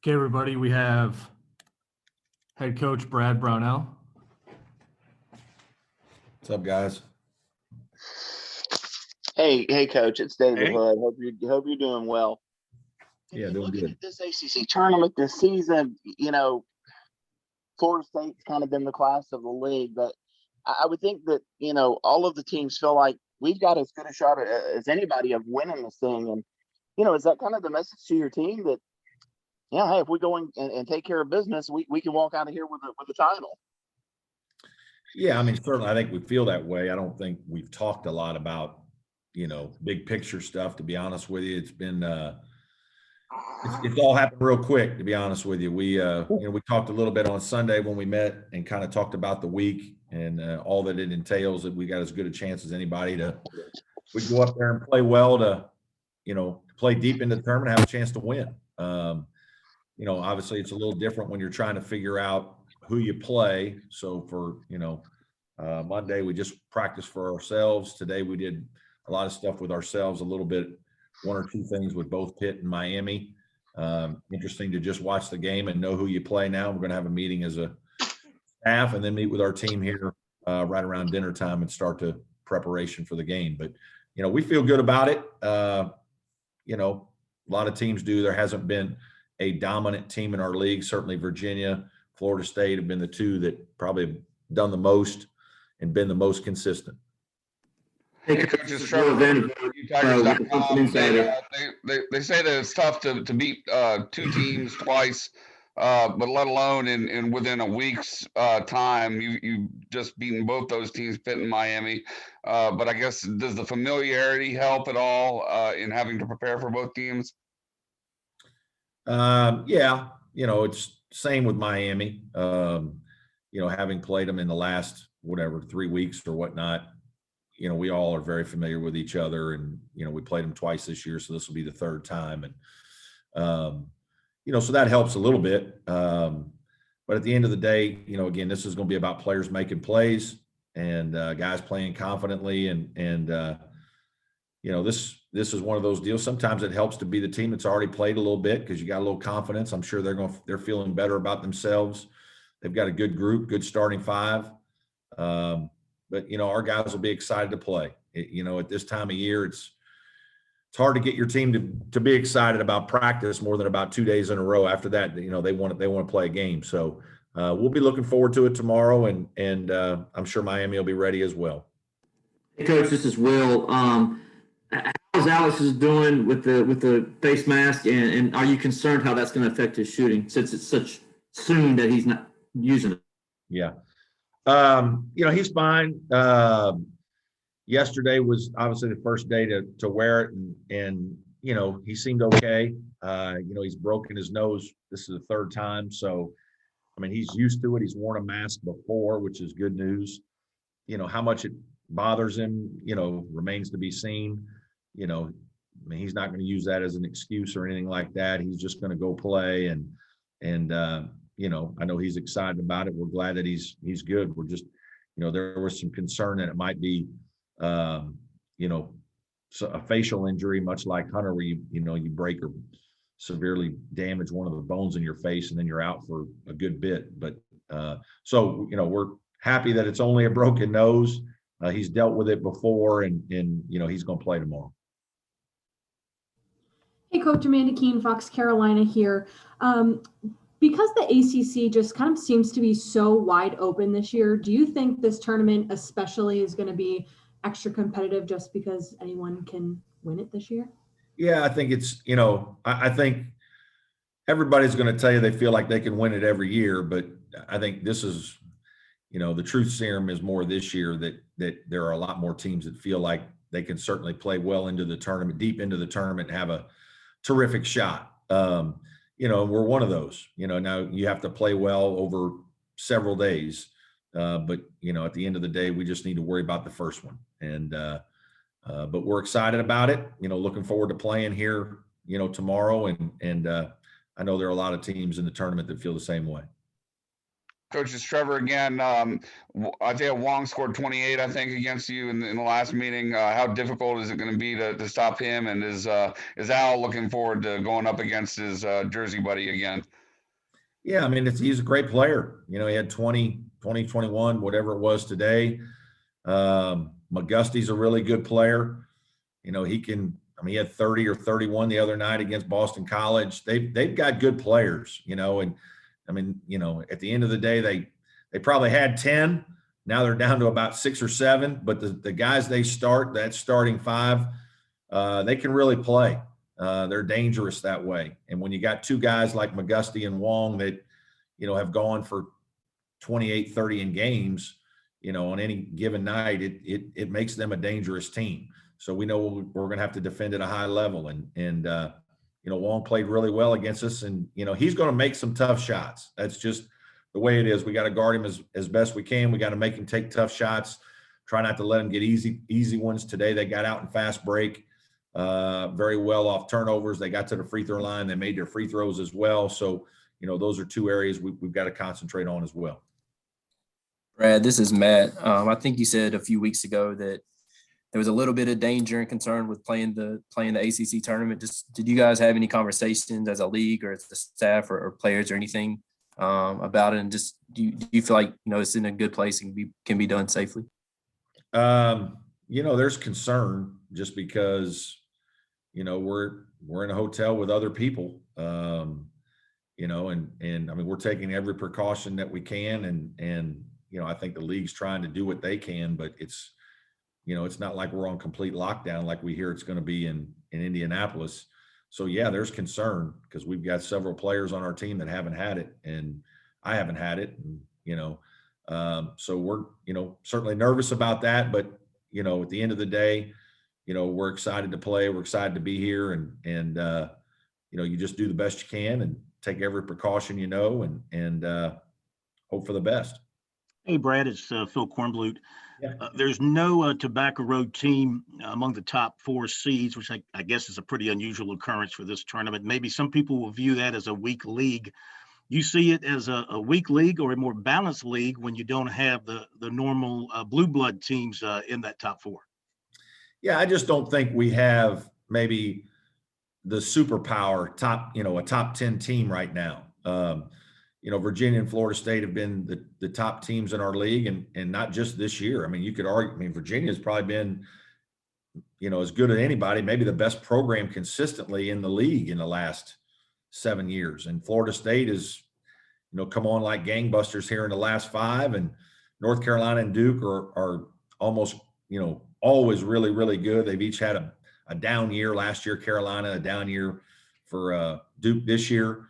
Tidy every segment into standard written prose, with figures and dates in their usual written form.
Okay, everybody, we have head coach Brad Brownell. What's up, guys? Hey, Coach, it's David Hey. Hood. Hope you're doing well. Yeah, doing Looking good. at this ACC tournament this season, Florida State's kind of been the class of the league, but I would think that all of the teams feel like we've got as good a shot as anybody of winning this thing. And is that kind of the message to your team that hey, if we go and take care of business, we can walk out of here with a title? Yeah, I mean, certainly I think we feel that way. I don't think we've talked a lot about, big picture stuff, to be honest with you. It's been it's all happened real quick, to be honest with you. We we talked a little bit on Sunday when we met and kind of talked about the week and all that it entails, that we got as good a chance as anybody we go up there and play well to play deep into the tournament, have a chance to win. Obviously it's a little different when you're trying to figure out who you play. So for, Monday, we just practiced for ourselves. Today we did a lot of stuff with ourselves, a little bit, one or two things with both Pitt and Miami. Interesting to just watch the game and know who you play now. We're going to have a meeting as a staff and then meet with our team here right around dinner time and start the preparation for the game. But, we feel good about it. A lot of teams do. There hasn't been a dominant team in our league. Certainly Virginia, Florida State have been the two that probably have done the most and been the most consistent. Hey, Coach, it's Trevor Van Tigers.com. They say that it's tough to beat two teams twice, but let alone in within a week's time, you just beaten both those teams, Pitt and Miami. But I guess, does the familiarity help at all in having to prepare for both teams? Yeah, it's same with Miami. Having played them in the last 3 weeks or whatnot, we all are very familiar with each other, and we played them twice this year, so this will be the third time, and so that helps a little bit. But at the end of the day, again, this is going to be about players making plays and guys playing confidently, and this is one of those deals. Sometimes it helps to be the team that's already played a little bit because you got a little confidence. I'm sure they're feeling better about themselves. They've got a good group, good starting five. But our guys will be excited to play. At this time of year, it's hard to get your team to be excited about practice more than about 2 days in a row. After that, they want to play a game. So we'll be looking forward to it tomorrow, and I'm sure Miami will be ready as well. Hey, Coach, this is Will. How's Alex doing with the face mask, and are you concerned how that's going to affect his shooting since it's such soon that he's not using it? Yeah. He's fine. Yesterday was obviously the first day to wear it, and he seemed okay. He's broken his nose. This is the third time. So, I mean, he's used to it. He's worn a mask before, which is good news. How much it bothers him, remains to be seen. I mean, he's not going to use that as an excuse or anything like that. He's just going to go play, and I know he's excited about it. We're glad that he's good. We're just, there was some concern that it might be, a facial injury, much like Hunter, where you break or severely damage one of the bones in your face, and then you're out for a good bit. But so we're happy that it's only a broken nose. He's dealt with it before, and he's going to play tomorrow. Hey, Coach, Amanda Keene, Fox Carolina here. Because the ACC just kind of seems to be so wide open this year, do you think this tournament especially is going to be extra competitive just because anyone can win it this year? Yeah, I think it's, I think everybody's going to tell you they feel like they can win it every year, but I think this is, the truth serum is more this year that there are a lot more teams that feel like they can certainly play well into the tournament, deep into the tournament, and have a terrific shot. We're one of those. Now you have to play well over several days, but at the end of the day, we just need to worry about the first one. And but we're excited about it. Looking forward to playing here, tomorrow. And I know there are a lot of teams in the tournament that feel the same way. Coach, it's Trevor again. Isaiah Wong scored 28, I think, against you in the last meeting. How difficult is it going to be to stop him? And is Al looking forward to going up against his Jersey buddy again? Yeah, I mean, he's a great player. You know, he had 20, 21, whatever it was today. McGusty's a really good player. You know, he had 30 or 31 the other night against Boston College. They've got good players, you know, and I mean, you know, at the end of the day, they probably had 10. Now they're down to about 6 or 7, but the guys they start, that starting 5, they can really play. They're dangerous that way. And when you got 2 guys like McGusty and Wong that, you know, have gone for 28, 30 in games, you know, on any given night, it makes them a dangerous team. So we know we're going to have to defend at a high level. And you know, Wong played really well against us, and, you know, he's going to make some tough shots. That's just the way it is. We got to guard him as best we can. We got to make him take tough shots. Try not to let him get easy ones. Today they got out in fast break very well off turnovers. They got to the free throw line. They made their free throws as well. So, you know, those are 2 areas we've got to concentrate on as well. Brad, this is Matt. I think you said a few weeks ago that there was a little bit of danger and concern with playing the ACC tournament. Just did you guys have any conversations as a league or as the staff or players or anything about it? And just do you feel like, you know, it's in a good place and can be done safely? You know, there's concern just because, you know, we're in a hotel with other people, you know, and I mean, we're taking every precaution that we can, and you know, I think the league's trying to do what they can, but it's, you know, it's not like we're on complete lockdown like we hear it's going to be in Indianapolis. So yeah, there's concern because we've got several players on our team that haven't had it, and I haven't had it, and, you know, so we're, you know, certainly nervous about that, but, you know, at the end of the day, you know, we're excited to play. We're excited to be here, and you know, you just do the best you can and take every precaution, you know, and hope for the best. Hey, Brad, it's Phil Kornblut. Yeah. There's no Tobacco Road team among the top 4 seeds, which I guess is a pretty unusual occurrence for this tournament. Maybe some people will view that as a weak league. You see it as a weak league or a more balanced league when you don't have the normal blue blood teams in that top 4? Yeah, I just don't think we have maybe the superpower top, you know, a top 10 team right now. You know, Virginia and Florida State have been the top teams in our league, and not just this year. I mean, you could argue, I mean, Virginia's probably been, you know, as good as anybody, maybe the best program consistently in the league in the last 7 years. And Florida State is, you know, come on like gangbusters here in the last 5, and North Carolina and Duke are almost, you know, always really, really good. They've each had a down year. Last year, Carolina, a down year for Duke this year.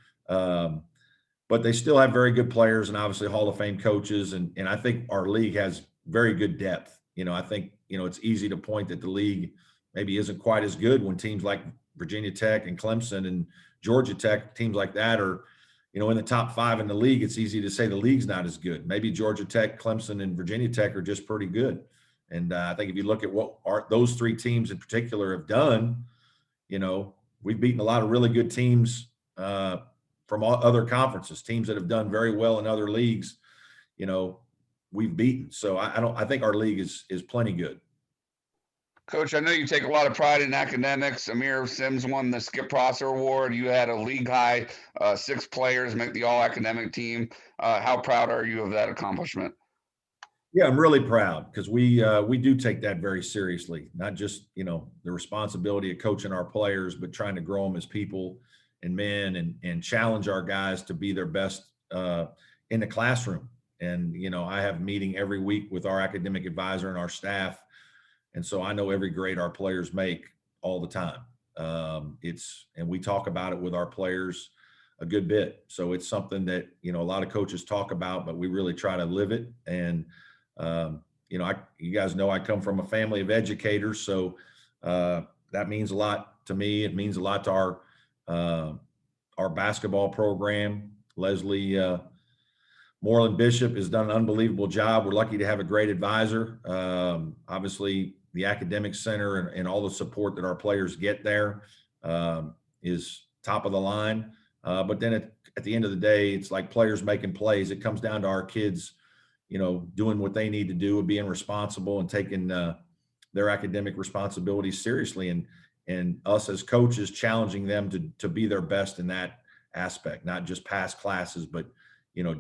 But they still have very good players and obviously Hall of Fame coaches. And I think our league has very good depth. You know, I think, you know, it's easy to point that the league maybe isn't quite as good when teams like Virginia Tech and Clemson and Georgia Tech, teams like that are, you know, in the top 5 in the league. It's easy to say the league's not as good. Maybe Georgia Tech, Clemson, and Virginia Tech are just pretty good. And I think if you look at what those 3 teams in particular have done, you know, we've beaten a lot of really good teams from all other conferences, teams that have done very well in other leagues, you know, we've beaten. So I think our league is plenty good. Coach, I know you take a lot of pride in academics. Aamir Simms won the Skip Prosser Award. You had a league high 6 players make the All-Academic Team. How proud are you of that accomplishment? Yeah, I'm really proud because we do take that very seriously. Not just, you know, the responsibility of coaching our players, but trying to grow them as people and men, and challenge our guys to be their best in the classroom. And, you know, I have a meeting every week with our academic advisor and our staff. And so I know every grade our players make all the time. And we talk about it with our players a good bit. So it's something that, you know, a lot of coaches talk about, but we really try to live it. And, you know, you guys know I come from a family of educators. So that means a lot to me. It means a lot to our basketball program. Leslie Moreland Bishop has done an unbelievable job. We're lucky to have a great advisor. Obviously, the academic center and all the support that our players get there is top of the line. But then at the end of the day, it's like players making plays. It comes down to our kids, doing what they need to do and being responsible and taking their academic responsibilities seriously, and us as coaches challenging them to be their best in that aspect, not just pass classes, but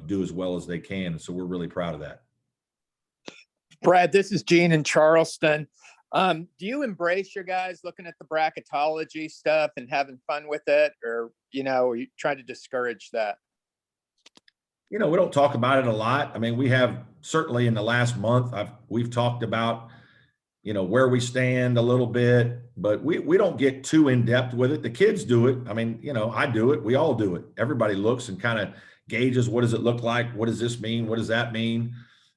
do as well as they can. And so we're really proud of that. Brad, this is Gene in Charleston. Do you embrace your guys looking at the bracketology stuff and having fun with it, or are you trying to discourage that? We don't talk about it a lot. I mean, we have certainly in the last month, we've talked about, where we stand a little bit, but we don't get too in depth with it. The kids do it. I mean, I do it. We all do it. Everybody looks and kind of gauges, what does it look like? What does this mean? What does that mean?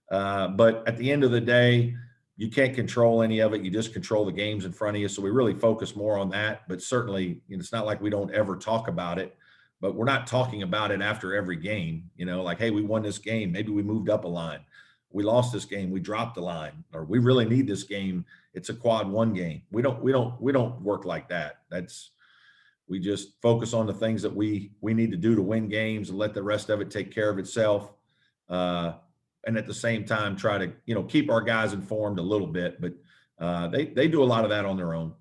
But at the end of the day, you can't control any of it. You just control the games in front of you. So we really focus more on that. But certainly, it's not like we don't ever talk about it, but we're not talking about it after every game, like, hey, we won this game. Maybe we moved up a line. We lost this game. We dropped the line, or we really need this game. It's a quad one game. We don't work like that. We just focus on the things that we need to do to win games and let the rest of it take care of itself. And at the same time, try to, keep our guys informed a little bit, but they do a lot of that on their own.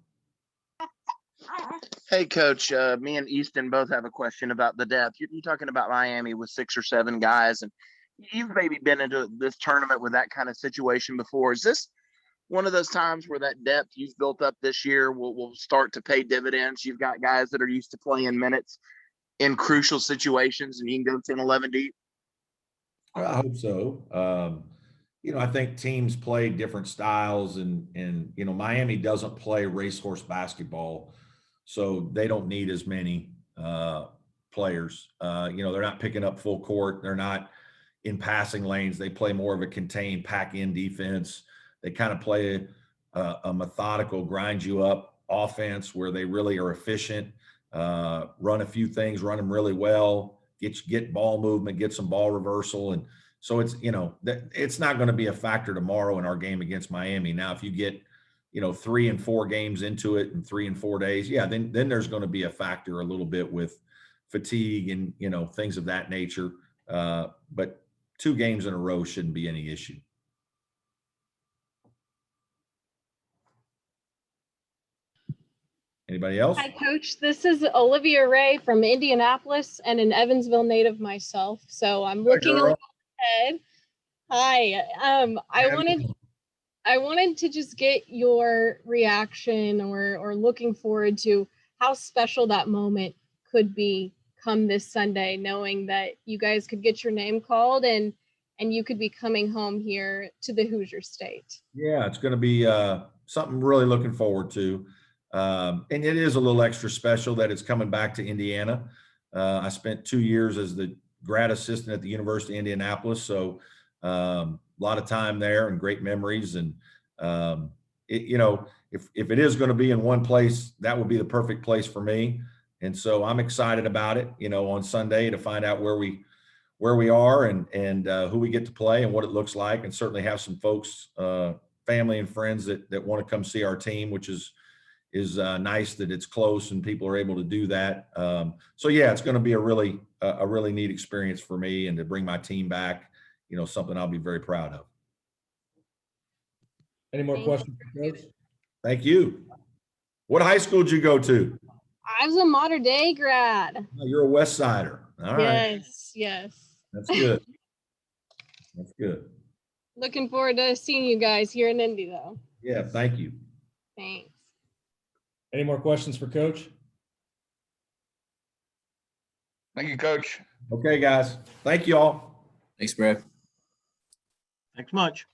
Hey, Coach, me and Easton both have a question about the depth. You're talking about Miami with 6 or 7 guys, and you've maybe been into this tournament with that kind of situation before. Is this one of those times where that depth you've built up this year will start to pay dividends? You've got guys that are used to playing minutes in crucial situations, and you can go 10, 11 deep. I hope so. I think teams play different styles, and Miami doesn't play racehorse basketball, so they don't need as many players. They're not picking up full court. They're not in passing lanes. They play more of a contained pack-in defense. They kind of play a methodical, grind you up offense where they really are efficient, run a few things, run them really well, get ball movement, get some ball reversal. And so it's not going to be a factor tomorrow in our game against Miami. Now, if you get, 3 and 4 games into it in 3 and 4 days, then there's going to be a factor a little bit with fatigue and, things of that nature. But 2 games in a row shouldn't be any issue. Anybody else? Hi, Coach. This is Olivia Ray from Indianapolis and an Evansville native myself. So I'm looking a little ahead. Hi. I wanted to just get your reaction or looking forward to how special that moment could be come this Sunday, knowing that you guys could get your name called and you could be coming home here to the Hoosier State. Yeah, it's going to be something really looking forward to. And it is a little extra special that it's coming back to Indiana. I spent 2 years as the grad assistant at the University of Indianapolis. So a lot of time there and great memories. And, if it is going to be in one place, that would be the perfect place for me. And so I'm excited about it, on Sunday to find out where we are and who we get to play and what it looks like, and certainly have some folks, family and friends that want to come see our team, which is nice that it's close and people are able to do that. So yeah, it's going to be a really neat experience for me, and to bring my team back, something I'll be very proud of. Any more questions, Coach? Thank you. What high school did you go to? I was a Mater Dei grad. Oh, you're a West Sider. All right. Yes. That's good. That's good. Looking forward to seeing you guys here in Indy, though. Yeah, thank you. Thanks. Any more questions for Coach? Thank you, Coach. Okay, guys. Thank you all. Thanks, Brad. Thanks much.